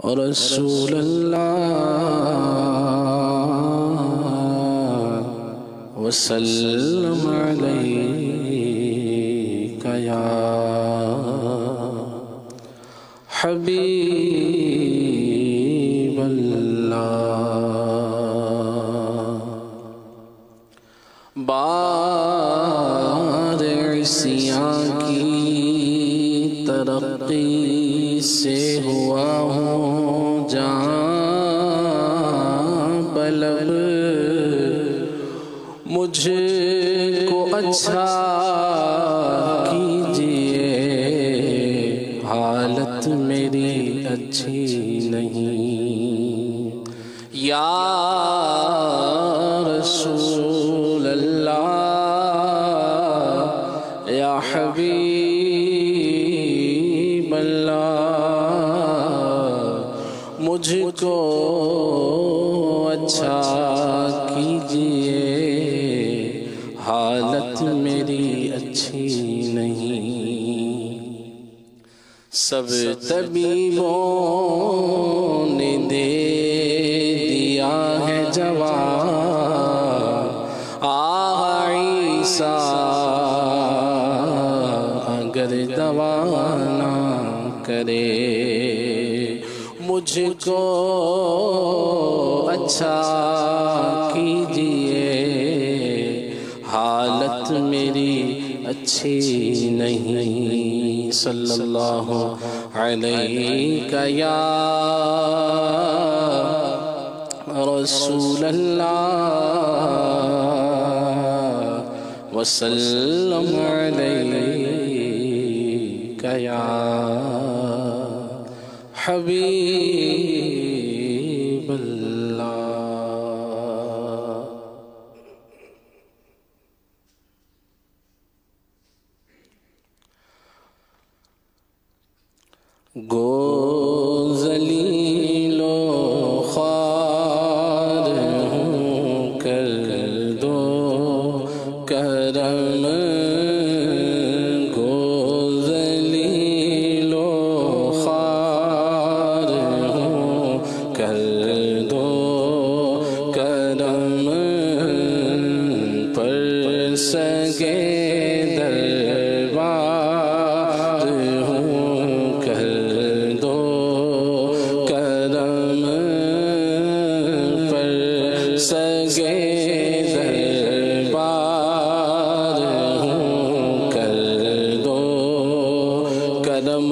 रसूल अल्लाह वसल्लम अलैका या हबीब अल्लाह। बारिसियाँ की तरक्की से हुआ हूँ जान पलब, मुझको अच्छा कीजिए हालत मेरी अच्छी नहीं। या रसूल अल्लाह या हबीब अल्लाह, मुझको अच्छा कीजिए हालत मेरी अच्छी नहीं। सब तबीबों ने दे दिया है जवाब, ईसा अगर दवा ना करे, मुझको अच्छा कीजिए हालत मेरी अच्छी नहीं। सल्लल्लाहु अलैका या रसूल अल्लाह वसल्लम अलैका या हबीब अल्लाह। गो ज़लीलो ख्वार हूँ कर दो करम, गो ज़लीलो ख्वार हूँ कर दो करम, पर सगे दरबार हूँ कर दो करम, पर सगे दरबार हूँ कर दो करम।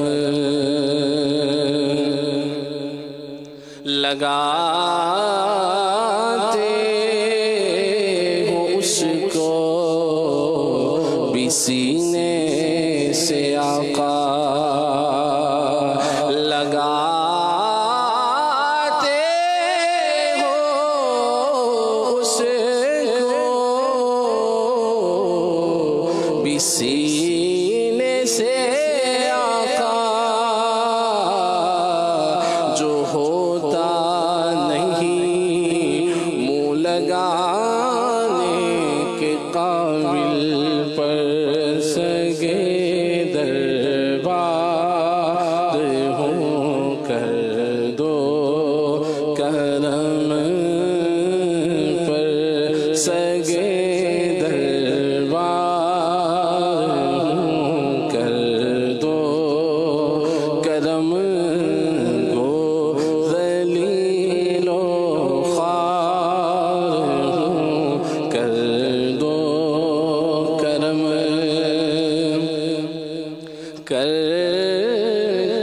लगाते हो उसको भी सीने से आका, लगाते हो उसको भी सीने से आका, जो होता लगाने के काबिल, पर सगे दरबार हूँ कर दो करम, पर सगे दरबार हूँ कर दो करम। गो ज़लीलो कर दो करम, कर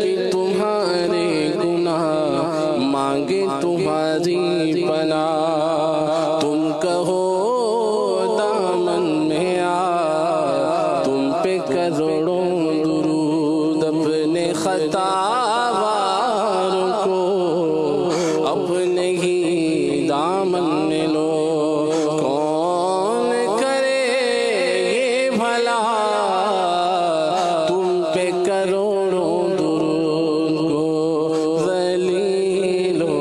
कि तुम्हारे गुनाह मांगे तुम्हारी पनाह। तुम कहो दामन में आ, तुम पे करोड़ों दुरूद, अपने खतावारों को अपने ही दामन में लो। करोड़ों दुरूद को ज़लीलो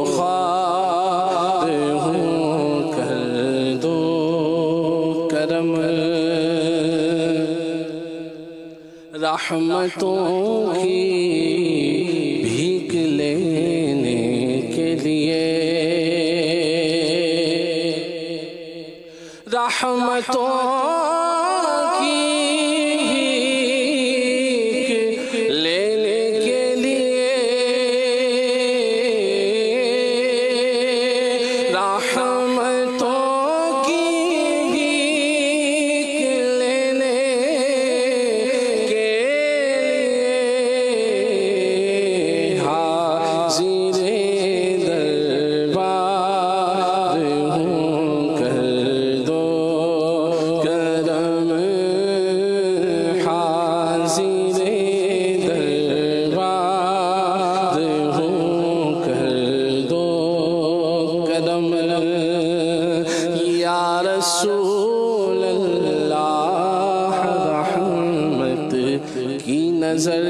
ख्वार हूँ कर दो करम। रहमतों की भीख ले रहमतों की भीख लेने के लिए, रहमतों की भीख लेने के लिए हाज़िरे दरबार हूँ, कर दो करम। हाज़िरे दरबार हूँ, कर दो करम। या रसूल अल्लाह रहमत की नज़र,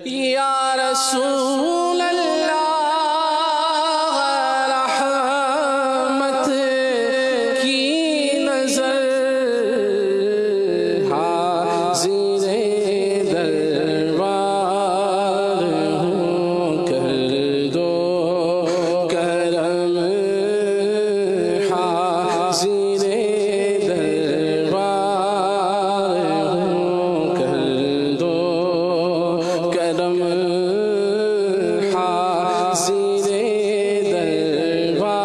या रसूल अल्लाह रहमत की नज़र। हाज़िरे दरबार हूँ, कर दो करम। हाज़िरे दरबार हूँ, कर दो करम। हाज़िरे दरबार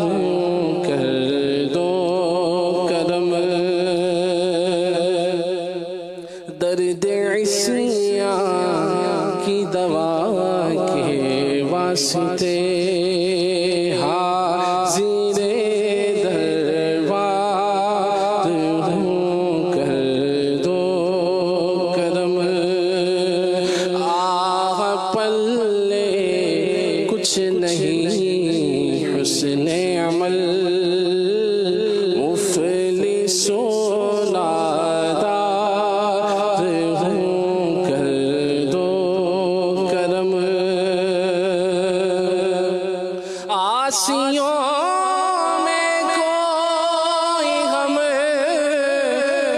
हूँ, कर दो करम। दर्द इस्यां की दवा के वास्ते, हाज़िरे दरबार हूँ, कर दो करम। आह पल्ले कुछ नहीं हुस्ने अमल, मुफ़लिसो नादार हूँ, कर दो करम। आसियों में कोई हम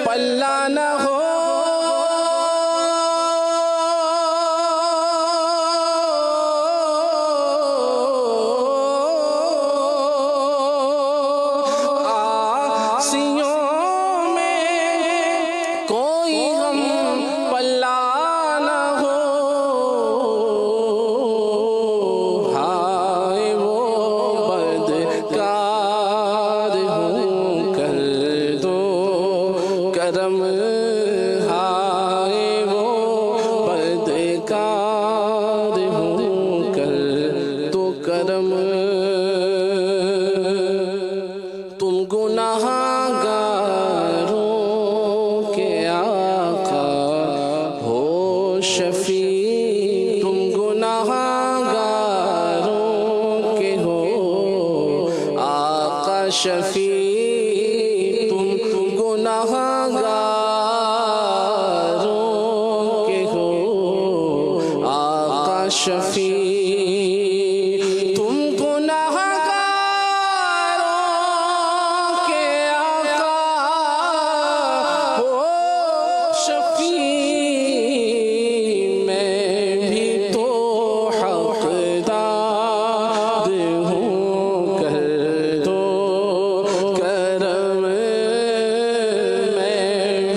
पल्ला न हो, आसियों में कोई हम पल्ला न हो। हाय वो बदकार हूँ, कर दो करम। हाय वो बदकार हूँ, कर दो करम। तुम गुनाहगारों के आका हो शफी, तुम गुनाहगारों के हो आका शफी। तुम गुनाहगारों के हो आका शफी। तुम गुनाहगारों के आका हो शफी। मैं भी तो हक़दार हूँ, कर दो करम। मैं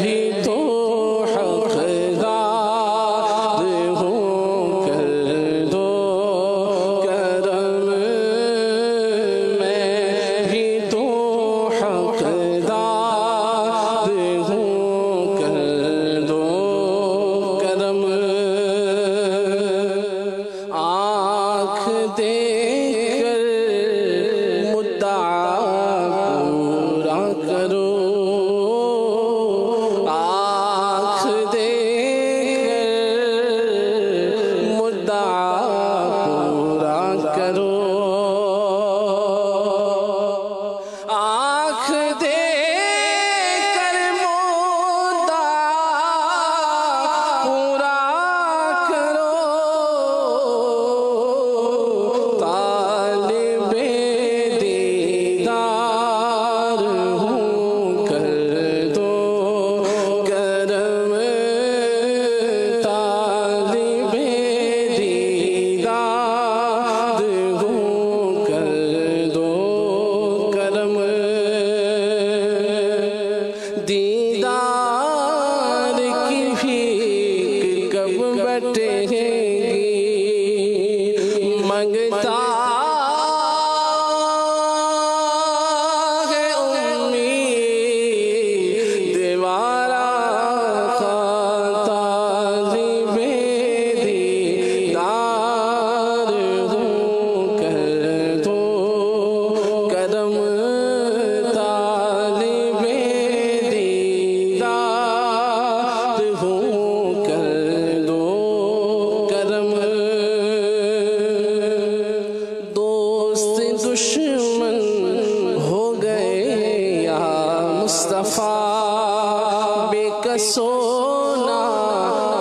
सोना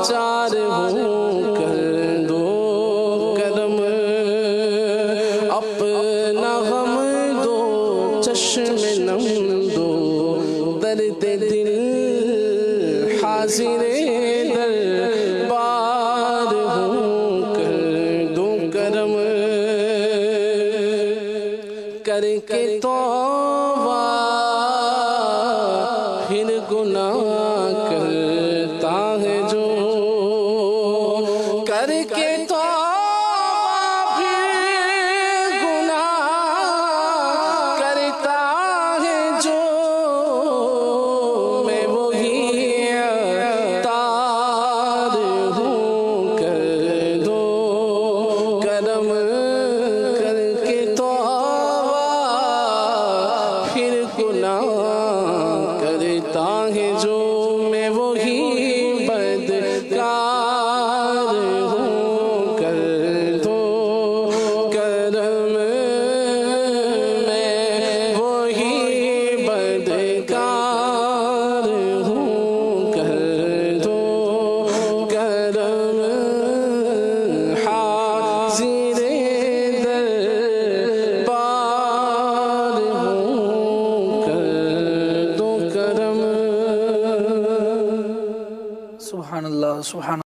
चार हूँ कर दो करम, अपना गम दो चश्मे नम दो, दर्द दिल हाजिर दरबार हूँ कर दो करम, करके तौबा फिर गुनाह करता है जो, करके तौबा फिर गुनाह करता है जो, मैं वही तार हूँ कर दो करम, करके तौबा फिर गुनाह करता है जो, मैं वही बदकार हूँ कर दो करम, मैं वही बदकार हूँ कर दो करम, हाज़िर दरबार हूँ कर दो करम। सुभान अल्लाह सुभान